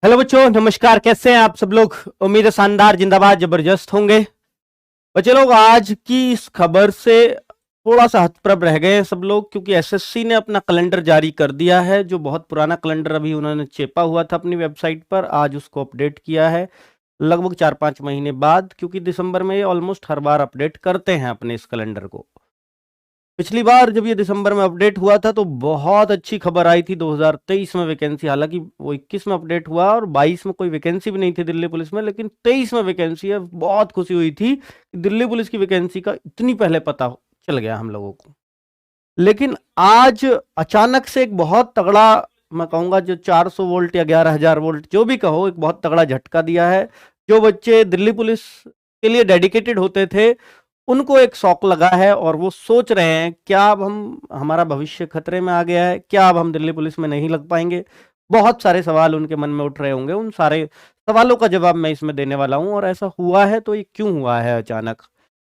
Hello बच्चों, नमस्कार। कैसे हैं आप सब लोग? उम्मीद है शानदार, जिंदाबाद, जबरदस्त होंगे। बच्चे लोग, आज की इस खबर से थोड़ा सा हतप्रभ रह गए हैं सब लोग, क्योंकि एसएससी ने अपना कैलेंडर जारी कर दिया है। जो बहुत पुराना कैलेंडर अभी उन्होंने चेपा हुआ था अपनी वेबसाइट पर, आज उसको अपडेट किया है लगभग 4-5 महीने बाद, क्योंकि दिसंबर में ये ऑलमोस्ट हर बार अपडेट करते हैं अपने इस कैलेंडर को। पिछली बार जब ये दिसंबर में अपडेट हुआ था तो बहुत अच्छी खबर आई थी 2023 में वैकेंसी, हालांकि वो 21 में अपडेट हुआ और 22 में कोई वैकेंसी भी नहीं थी दिल्ली पुलिस में, लेकिन 23 में वैकेंसी है। बहुत खुशी हुई थी कि दिल्ली पुलिस की वैकेंसी का इतनी पहले पता चल गया हम लोगों को। लेकिन आज अचानक से एक बहुत तगड़ा, मैं कहूंगा जो 400 वोल्ट या 11,000 वोल्ट जो भी कहो, एक बहुत तगड़ा झटका दिया है। जो बच्चे दिल्ली पुलिस के लिए डेडिकेटेड होते थे उनको एक शौक लगा है और वो सोच रहे हैं क्या अब हमारा भविष्य खतरे में आ गया है, क्या अब हम दिल्ली पुलिस में नहीं लग पाएंगे। बहुत सारे सवाल उनके मन में उठ रहे होंगे। उन सारे सवालों का जवाब मैं इसमें देने वाला हूं। और ऐसा हुआ है तो ये क्यों हुआ है अचानक,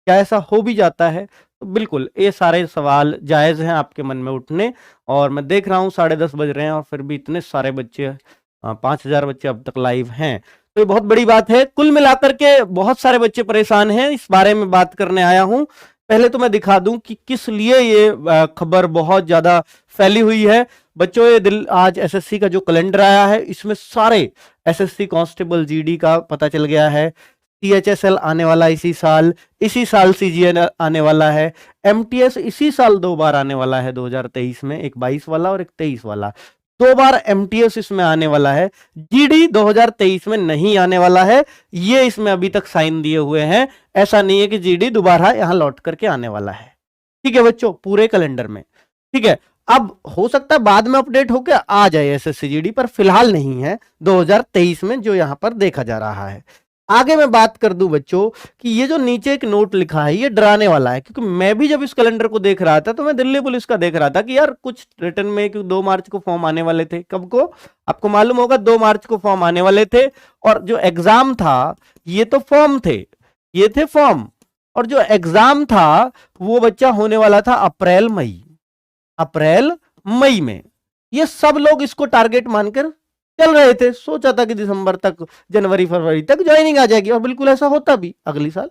क्या ऐसा हो भी जाता है? तो बिल्कुल ये सारे सवाल जायज हैं आपके मन में उठने। और मैं देख रहा हूँ 10:30 बज रहे हैं और फिर भी इतने सारे बच्चे, 5,000 बच्चे अब तक लाइव हैं, तो ये बहुत बड़ी बात है। कुल मिलाकर के बहुत सारे बच्चे परेशान हैं, इस बारे में बात करने आया हूं। पहले तो मैं दिखा दूं कि किस लिए ये खबर बहुत ज्यादा फैली हुई है। बच्चों, ये आज एसएससी का जो कैलेंडर आया है इसमें सारे एसएससी कांस्टेबल जीडी का पता चल गया है। सीएचएसएल आने वाला इसी साल सीजीएल आने वाला है। एमटीएस इसी साल 2 बार आने वाला है, 2023 में, एक 22 वाला और एक 23 वाला। 2 बार एमटीएस इसमें आने वाला है। जीडी 2023 में नहीं आने वाला है, ये इसमें अभी तक साइन दिए हुए हैं। ऐसा नहीं है कि जीडी दोबारा यहां लौट करके आने वाला है। ठीक है बच्चों, पूरे कैलेंडर में। ठीक है, अब हो सकता है बाद में अपडेट होकर आ जाए एसएससी जीडी, पर फिलहाल नहीं है 2023 में जो यहां पर देखा जा रहा है। आगे मैं बात कर दूं बच्चों कि ये जो नीचे एक नोट लिखा है ये डराने वाला है, क्योंकि मैं भी जब इस कैलेंडर को देख रहा था तो मैं दिल्ली पुलिस का देख रहा था कि यार कुछ रिटर्न में, कि 2 मार्च को फॉर्म आने वाले थे। कब को? आपको मालूम होगा, 2 मार्च को फॉर्म आने वाले थे। और जो एग्जाम था ये तो फॉर्म थे, ये थे फॉर्म, और जो एग्जाम था वो बच्चा होने वाला था अप्रैल मई में। ये सब लोग इसको टारगेट मानकर चल रहे थे। सोचा था कि दिसंबर तक, जनवरी फरवरी तक ज्वाइनिंग आ जाएगी, और बिल्कुल ऐसा होता भी। अगली साल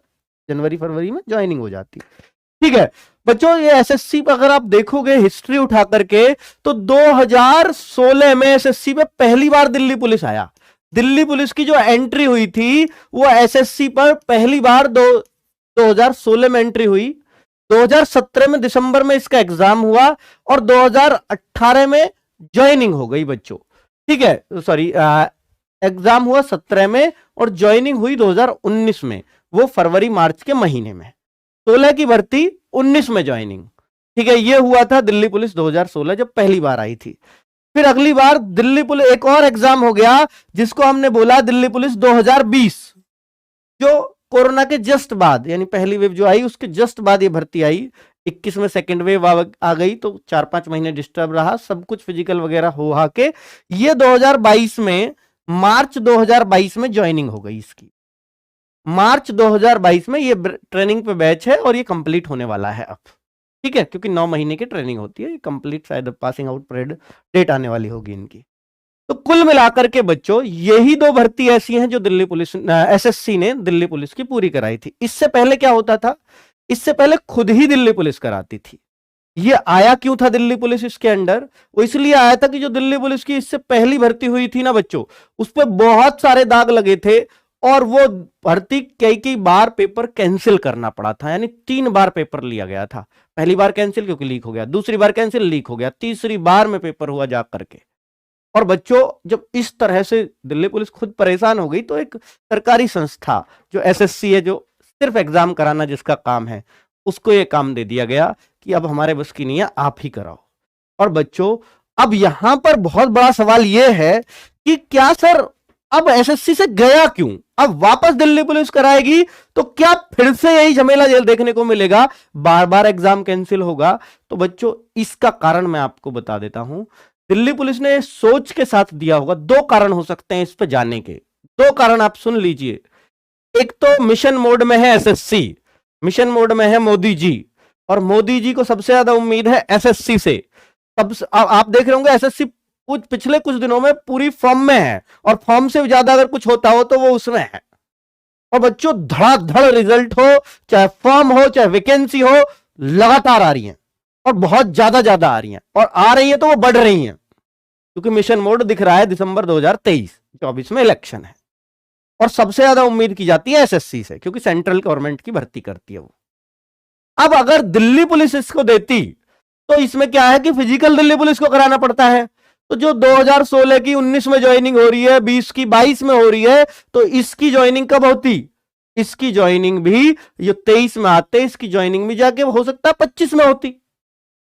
जनवरी फरवरी में ज्वाइनिंग हो जाती। ठीक है बच्चों, ये एसएससी पर अगर आप देखोगे हिस्ट्री उठा करके तो 2016 में एसएससी पे पहली बार दिल्ली पुलिस आया। दिल्ली पुलिस की जो एंट्री हुई थी वो एसएससी पर पहली बार 2016 में एंट्री हुई। 2017 में दिसंबर में इसका एग्जाम हुआ और 2018 में ज्वाइनिंग हो गई बच्चों। ठीक है, सॉरी, एग्जाम हुआ 17 में और ज्वाइनिंग हुई 2019 में, वो फरवरी मार्च के महीने में। 16 की भर्ती, 19 में ज्वाइनिंग। ठीक है, ये हुआ था दिल्ली पुलिस 2016 जब पहली बार आई थी। फिर अगली बार दिल्ली पुलिस, एक और एग्जाम हो गया जिसको हमने बोला दिल्ली पुलिस 2020, जो कोरोना के जस्ट बाद, यानी पहली वेव जो आई उसके जस्ट बाद ये भर्ती आई। 21 में सेकेंड वेव आ गई तो 4-5 महीने डिस्टर्ब रहा, सब कुछ फिजिकल वगैरह हो के ये 2022 में, मार्च 2022 में ज्वाइनिंग हो गई इसकी। मार्च 2022 में ये ट्रेनिंग पे बैच है और ये कंप्लीट होने वाला है अब। ठीक है, क्योंकि 9 महीने की ट्रेनिंग होती है, ये कंप्लीट शायद पासिंग आउट परेड डेट आने वाली होगी इनकी। तो कुल मिलाकर के बच्चों यही 2 भर्ती ऐसी हैं जो दिल्ली पुलिस, एसएससी ने दिल्ली पुलिस की पूरी कराई थी। इससे पहले क्या होता था? इससे पहले खुद ही दिल्ली पुलिस कराती थी। ये आया क्यों था दिल्ली पुलिस इसके अंडर? वो इसलिए आया था कि जो दिल्ली पुलिस की इससे पहली भर्ती हुई थी ना बच्चों, उस पर बहुत सारे दाग लगे थे और वो भर्ती कई बार पेपर कैंसिल करना पड़ा था। यानी 3 बार पेपर लिया गया था। पहली बार कैंसिल क्योंकि लीक हो गया, दूसरी बार कैंसिल, लीक हो गया, तीसरी बार में पेपर हुआ जा करके। और बच्चों जब इस तरह से दिल्ली पुलिस खुद परेशान हो गई तो एक सरकारी संस्था जो एसएससी है, जो सिर्फ एग्जाम कराना जिसका काम है, उसको ये काम दे दिया गया कि अब हमारे बस की नहीं है, आप ही कराओ। और बच्चों अब यहां पर बहुत बड़ा सवाल यह है कि क्या सर अब एसएससी से गया क्यों? अब वापस दिल्ली पुलिस कराएगी तो क्या फिर से यही झमेला जेल देखने को मिलेगा, बार बार एग्जाम कैंसिल होगा? तो बच्चों इसका कारण मैं आपको बता देता हूं। दिल्ली पुलिस ने सोच के साथ दिया होगा। 2 कारण हो सकते हैं इस पे जाने के, 2 कारण आप सुन लीजिए। एक तो मिशन मोड में है एसएससी, मिशन मोड में है मोदी जी, और मोदी जी को सबसे ज्यादा उम्मीद है एसएससी से। तब आप देख रहे होंगे एसएससी कुछ पिछले कुछ दिनों में पूरी फॉर्म में है, और फॉर्म से ज्यादा अगर कुछ होता हो तो वो उसमें है। और बच्चों धड़ाधड़ रिजल्ट हो, चाहे फॉर्म हो चाहे वैकेंसी हो, लगातार आ रही हैं और बहुत ज्यादा आ रही हैं, और आ रही हैं तो वो बढ़ रही हैं, क्योंकि मिशन मोड दिख रहा है दिसंबर 2023-24 में इलेक्शन है। और सबसे ज्यादा उम्मीद की जाती है एसएससी से, क्योंकि सेंट्रल गवर्नमेंट की भर्ती करती है वो। अब अगर दिल्ली पुलिस इसको देती तो इसमें क्या है कि फिजिकल दिल्ली पुलिस को कराना पड़ता है, तो जो 2016 की 19 में ज्वाइनिंग हो रही है, 20 की 22 में हो रही है, तो इसकी ज्वाइनिंग कब होती? इसकी ज्वाइनिंग भी ये 23 में आते, इसकी ज्वाइनिंग भी जाके हो सकता है 25 में होती।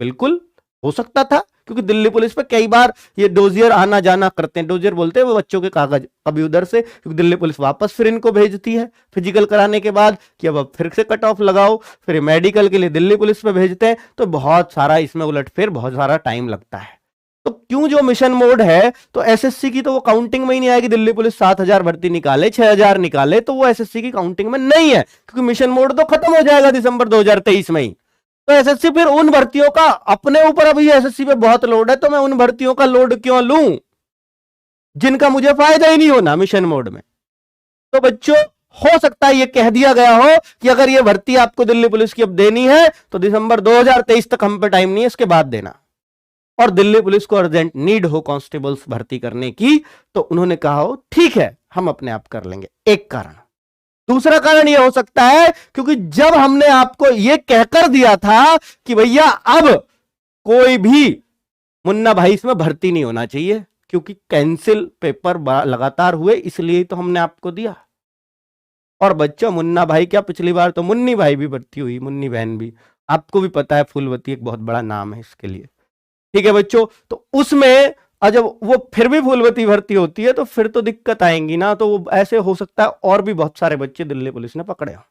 बिल्कुल हो सकता था, क्योंकि दिल्ली पुलिस पे कई बार ये डोजियर आना जाना करते हैं। डोजियर बोलते हैं वो बच्चों के कागज, कभी उधर से, क्योंकि दिल्ली पुलिस वापस फिर इनको भेजती है फिजिकल कराने के बाद कि अब फिर से कट ऑफ लगाओ, फिर मेडिकल के लिए दिल्ली पुलिस पे भेजते हैं। तो बहुत सारा इसमें उलटफेर, बहुत सारा टाइम लगता है। तो क्यों जो मिशन मोड है, तो एसएससी की तो वो काउंटिंग में ही नहीं आएगी। दिल्ली पुलिस 7,000 भर्ती निकाले, 6,000 निकाले, तो वो एसएससी की काउंटिंग में नहीं है, क्योंकि मिशन मोड तो खत्म हो जाएगा दिसंबर 2023 में ही। तो एसएससी फिर उन भर्तियों का अपने ऊपर, अभी एसएससी पे बहुत लोड है, तो मैं उन भर्तियों का लोड क्यों लूं जिनका मुझे फायदा ही नहीं होना मिशन मोड में। तो बच्चों हो सकता है ये कह दिया गया हो कि अगर ये भर्ती आपको दिल्ली पुलिस की अब देनी है तो दिसंबर 2023 तक हम पे टाइम नहीं है, इसके बाद देना। और दिल्ली पुलिस को अर्जेंट नीड हो कांस्टेबल्स भर्ती करने की, तो उन्होंने कहा हो ठीक है हम अपने आप कर लेंगे, एक कारण। दूसरा कारण यह हो सकता है क्योंकि जब हमने आपको यह कहकर दिया था कि भैया अब कोई भी मुन्ना भाई इसमें भर्ती नहीं होना चाहिए, क्योंकि कैंसिल पेपर लगातार हुए, इसलिए तो हमने आपको दिया। और बच्चों मुन्ना भाई क्या, पिछली बार तो मुन्नी भाई भी भर्ती हुई, मुन्नी बहन भी, आपको भी पता है, फूलवती एक बहुत बड़ा नाम है इसके लिए। ठीक है बच्चों, तो उसमें जब वो फिर भी फूलवती भर्ती होती है तो फिर तो दिक्कत आएंगी ना। तो वो ऐसे हो सकता है और भी बहुत सारे बच्चे दिल्ली पुलिस ने पकड़े हो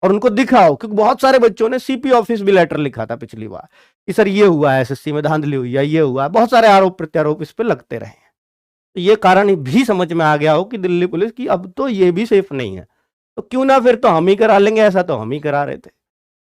और उनको दिखा हो, क्योंकि बहुत सारे बच्चों ने सीपी ऑफिस भी लेटर लिखा था पिछली बार कि सर ये हुआ है, एसएससी में धांधली हुई है, ये हुआ है, बहुत सारे आरोप प्रत्यारोप इस पे लगते रहे। तो ये कारण भी समझ में आ गया हो कि दिल्ली पुलिस की अब तो ये भी सेफ नहीं है, तो क्यों ना फिर तो हम ही करा लेंगे, ऐसा तो हम ही करा रहे थे।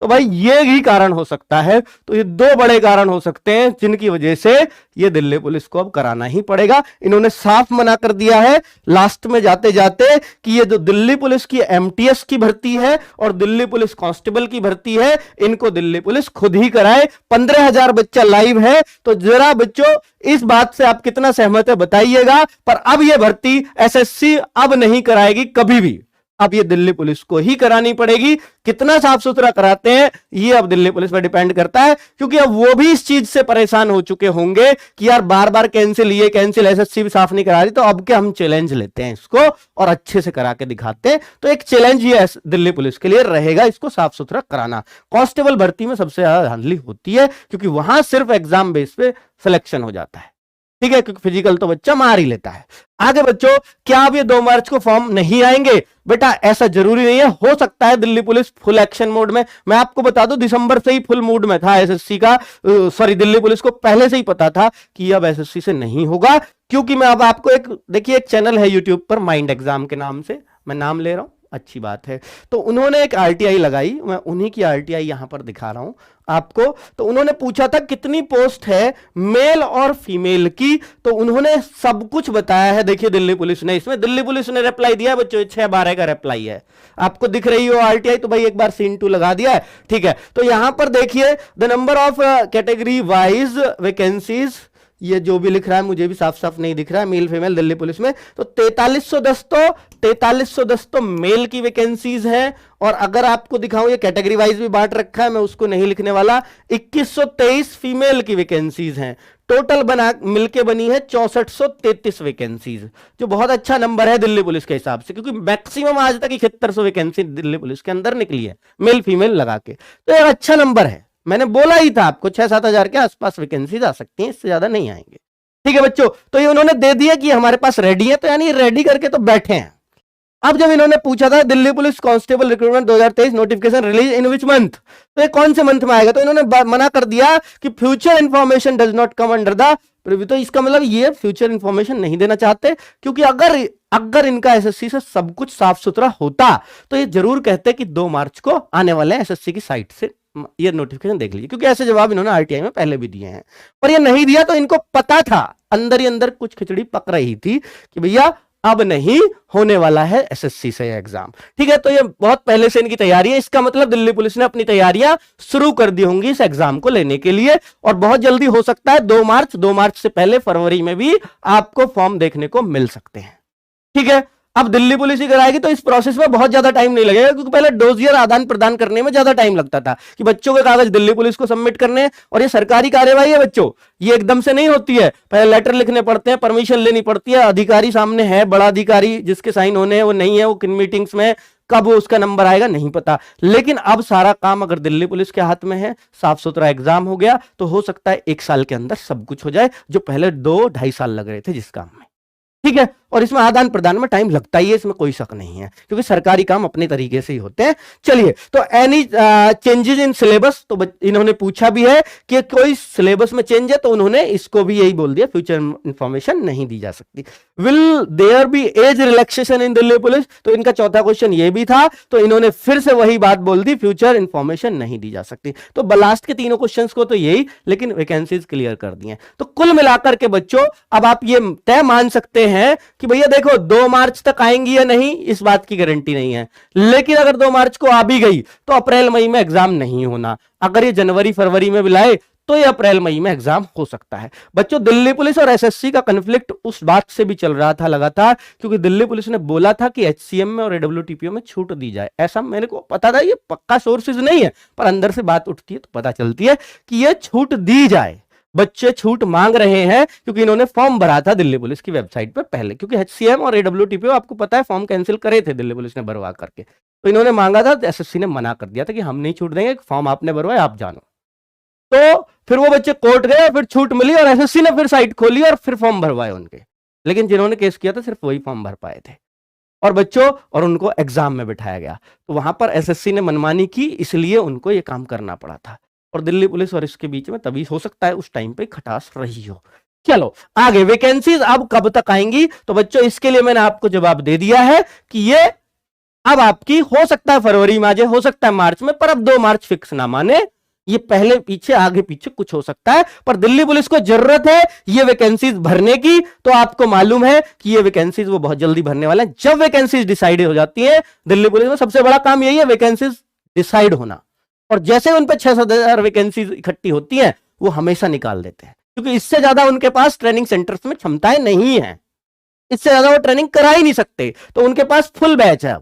तो भाई ये ही कारण हो सकता है। तो ये दो बड़े कारण हो सकते हैं जिनकी वजह से ये दिल्ली पुलिस को अब कराना ही पड़ेगा। इन्होंने साफ मना कर दिया है लास्ट में जाते जाते कि ये जो दिल्ली पुलिस की एमटीएस की भर्ती है और दिल्ली पुलिस कांस्टेबल की भर्ती है, इनको दिल्ली पुलिस खुद ही कराए। 15,000 बच्चा लाइव है, तो जरा बच्चों इस बात से आप कितना सहमत है बताइएगा। पर अब ये भर्ती एसएससी अब नहीं कराएगी कभी भी, अब ये दिल्ली पुलिस को ही करानी पड़ेगी। कितना साफ सुथरा कराते हैं ये अब दिल्ली पुलिस पर डिपेंड करता है, क्योंकि अब वो भी इस चीज से परेशान हो चुके होंगे कि यार बार बार कैंसिल, ये कैंसिल, एसएससी भी साफ नहीं करा रही, तो अब क्या हम चैलेंज लेते हैं इसको और अच्छे से करा के दिखाते हैं। तो एक चैलेंज ये दिल्ली पुलिस के लिए रहेगा, इसको साफ सुथरा कराना। कांस्टेबल भर्ती में सबसे ज्यादा धांधली होती है, क्योंकि वहां सिर्फ एग्जाम बेस पे सिलेक्शन हो जाता है, ठीक है, क्योंकि फिजिकल तो बच्चा मार ही लेता है। आगे बच्चों, क्या अब ये 2 मार्च को फॉर्म नहीं आएंगे? बेटा ऐसा जरूरी नहीं है, हो सकता है Delhi police full action mode में। मैं आपको बता दूं दिसंबर से ही फुल मूड में था एसएससी का, सॉरी दिल्ली पुलिस को पहले से ही पता था कि अब एसएससी से नहीं होगा। क्योंकि मैं अब आपको एक देखिए, एक चैनल है यूट्यूब पर माइंड एग्जाम के नाम से, मैं नाम ले रहा हूं, अच्छी बात है। तो उन्होंने एक आरटीआई लगाई, मैं उन्हीं की आरटीआई यहां पर दिखा रहा हूं आपको। तो उन्होंने पूछा था कितनी पोस्ट है मेल और फीमेल की, तो उन्होंने सब कुछ बताया है। देखिए दिल्ली पुलिस ने, इसमें दिल्ली पुलिस ने रिप्लाई दिया है बच्चों, 6/12 का रिप्लाई है, आपको दिख रही हो आरटीआई, तो भाई एक बार सीन 2 लगा दिया है, ठीक है। तो यहां पर देखिए the number of category wise vacancies, ये जो भी लिख रहा है मुझे भी साफ साफ नहीं दिख रहा है, मेल फीमेल दिल्ली पुलिस में। तो 4310 तो मेल की वैकेंसीज हैं, और अगर आपको दिखाऊं ये कैटेगरी वाइज भी बांट रखा है, मैं उसको नहीं लिखने वाला। 2123 फीमेल की वैकेंसीज हैं, टोटल बना मिलके बनी है 6433 वैकेंसीज, जो बहुत अच्छा नंबर है दिल्ली पुलिस के हिसाब से, क्योंकि मैक्सिमम आज तक 7100 वैकेंसी दिल्ली पुलिस के अंदर निकली है मेल फीमेल लगा के। तो एक अच्छा नंबर है, मैंने बोला ही था आपको 6-7 हजार के आसपास वैकेंसी आ सकती हैं, इससे ज्यादा नहीं आएंगे, ठीक है बच्चों। तो ये उन्होंने दे दिया कि हमारे पास रेडी है, तो यानी रेडी करके तो बैठे हैं। अब जब इन्होंने पूछा था Delhi police constable recruitment 2023 notification release in which month, तो ये कौन से मंथ में आएगा? तो इन्होंने मना कर दिया कि future information does not come under the preview. तो इसका मतलब ये फ्यूचर इंफॉर्मेशन नहीं देना चाहते, क्योंकि अगर इनका एसएससी से सब कुछ साफ सुथरा होता तो ये जरूर कहते कि 2 मार्च को आने वाले एसएससी की साइट से ये नोटिफिकेशन देख लीजिए, क्योंकि ऐसे जवाब इन्होंने आरटीआई में पहले भी दिए हैं। पर ये नहीं दिया तो इनको पता था, अंदर ही अंदर कुछ खिचड़ी पक रही थी कि भैया अब नहीं होने वाला है एसएससी से एग्जाम। ठीक है, तो ये बहुत पहले से इनकी तैयारी है। इसका मतलब दिल्ली पुलिस ने अपनी तैयारियां शुरू कर दी होंगी इस एग्जाम को लेने के लिए, और बहुत जल्दी हो सकता है 2 मार्च से पहले फरवरी में भी आपको फॉर्म देखने को मिल सकते हैं। ठीक है, अब दिल्ली पुलिस ही कराएगी तो इस प्रोसेस में बहुत ज्यादा टाइम नहीं लगेगा, क्योंकि पहले डोजियर आदान प्रदान करने में ज्यादा टाइम लगता था कि बच्चों के कागज दिल्ली पुलिस को सबमिट करने, और ये सरकारी कार्यवाही है बच्चों, ये एकदम से नहीं होती है। पहले लेटर लिखने पड़ते हैं, परमिशन लेनी पड़ती है, अधिकारी सामने है, बड़ा अधिकारी जिसके साइन होने हैं वो नहीं है, वो किन मीटिंग्स में कब उसका नंबर आएगा नहीं पता। लेकिन अब सारा काम अगर दिल्ली पुलिस के हाथ में है, साफ सुथरा एग्जाम हो गया, तो हो सकता है 1 साल के अंदर सब कुछ हो जाए, जो पहले 2-2.5 साल लग रहे थे जिस काम में। ठीक है, और इसमें आदान प्रदान में टाइम लगता ही है, इसमें कोई शक नहीं है, क्योंकि सरकारी काम अपने तरीके से ही होते हैं। चलिए, तो एनी चेंजेस इन सिलेबस, तो इन्होंने पूछा भी है कि कोई सिलेबस में चेंज है, तो उन्होंने इसको भी यही बोल दिया, फ्यूचर इंफॉर्मेशन नहीं दी जा सकती। Will there be as relaxation in Delhi police, तो इनका चौथा क्वेश्चन ये भी था, तो इन्होंने फिर से वही बात बोल दी, फ्यूचर इंफॉर्मेशन नहीं दी जा सकती। तो लास्ट के तीनों क्वेश्चंस को तो यही, लेकिन वैकेंसीज क्लियर कर दी हैं। तो कुल मिलाकर के बच्चों अब आप ये तय मान सकते हैं कि भैया देखो 2 मार्च तक आएंगी या नहीं इस बात की गारंटी नहीं है, लेकिन अगर 2 मार्च को आ भी गई तो अप्रैल मई में एग्जाम नहीं होना। अगर ये जनवरी फरवरी में बुलाए तो ये अप्रैल मई में एग्जाम हो सकता है। बच्चों, दिल्ली पुलिस और एसएससी का कन्फ्लिक्ट उस बात से भी चल रहा था लगातार, क्योंकि दिल्ली पुलिस ने बोला था कि एचसीएम में और एडब्ल्यूटीपीओ में छूट दी जाए। ऐसा मेरे को पता था, ये पक्का सोर्सेज नहीं है, पर अंदर से बात उठती है तो पता चलती है कि ये छूट दी जाए। बच्चे छूट मांग रहे हैं, क्योंकि इन्होंने फॉर्म भरा था दिल्ली पुलिस की वेबसाइट पे पहले, क्योंकि एचसीएम और एडब्ल्यूटीपीओ आपको पता है फॉर्म कैंसिल करे थे दिल्ली पुलिस ने भरवा करके, तो इन्होंने मांगा था, तो एसएससी ने मना कर दिया था कि हम नहीं छूट देंगे, फॉर्म आपने भरवाया आप जानो। तो फिर वो बच्चे कोर्ट गए, फिर छूट मिली और एसएससी ने फिर साइट खोली और फिर फॉर्म भरवाए उनके, लेकिन जिन्होंने केस किया था सिर्फ वही फॉर्म भर पाए थे, और बच्चों और उनको एग्जाम में बिठाया गया। तो वहां पर एसएससी ने मनमानी की, इसलिए उनको ये काम करना पड़ा था, और दिल्ली पुलिस और इसके बीच में तभी हो सकता है उस टाइम पे खटास रही हो। चलो आगे, वैकेंसीज अब कब तक आएंगी, तो बच्चों इसके लिए मैंने आपको जवाब दे दिया है कि ये अब आपकी हो सकता है फरवरी में आ जाए, हो सकता है मार्च में, पर अब 2 मार्च फिक्स ना माने, ये पहले पीछे आगे पीछे कुछ हो सकता है। पर दिल्ली पुलिस को जरूरत है ये वैकेंसीज भरने की, तो आपको मालूम है कि ये वैकेंसीज वो बहुत जल्दी भरने वाले हैं। जब वैकेंसीज डिसाइड हो जाती है दिल्ली पुलिस में, सबसे बड़ा काम यही है वैकेंसीज डिसाइड होना, और जैसे उन पे 6-7 हजार वैकेंसीज इकट्ठी होती हैं वो हमेशा निकाल देते हैं, क्योंकि इससे ज्यादा उनके पास ट्रेनिंग सेंटर्स में क्षमताएं नहीं है, इससे ज्यादा वो ट्रेनिंग करा ही नहीं सकते, तो उनके पास फुल बैच है।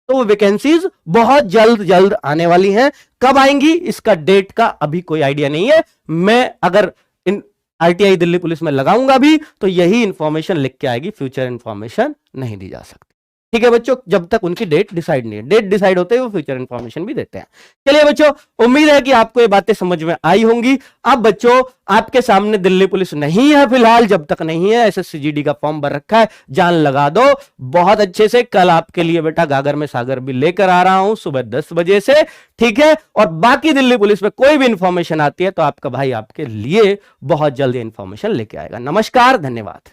तो वो वैकेंसीज बहुत जल्द आने वाली हैं। कब आएंगी इसका डेट का अभी कोई आइडिया नहीं है। मैं अगर इन आरटीआई दिल्ली पुलिस में लगाऊंगा भी तो यही इंफॉर्मेशन लिख के आएगी, फ्यूचर इंफॉर्मेशन नहीं दी जा सकती। ठीक है बच्चों, जब तक उनकी डेट डिसाइड नहीं है, डेट डिसाइड होते ही वो फ्यूचर इंफॉर्मेशन भी देते हैं। चलिए बच्चों, उम्मीद है कि आपको ये बातें समझ में आई होंगी। अब बच्चों आपके सामने दिल्ली पुलिस नहीं है फिलहाल, जब तक नहीं है, एसएससीजीडी का फॉर्म भर रखा है, जान लगा दो बहुत अच्छे से। कल आपके लिए बेटा गागर में सागर भी लेकर आ रहा हूं सुबह 10 बजे से, ठीक है। और बाकी दिल्ली पुलिस में कोई भी इंफॉर्मेशन आती है तो आपका भाई आपके लिए बहुत जल्दी इंफॉर्मेशन लेके आएगा। नमस्कार, धन्यवाद।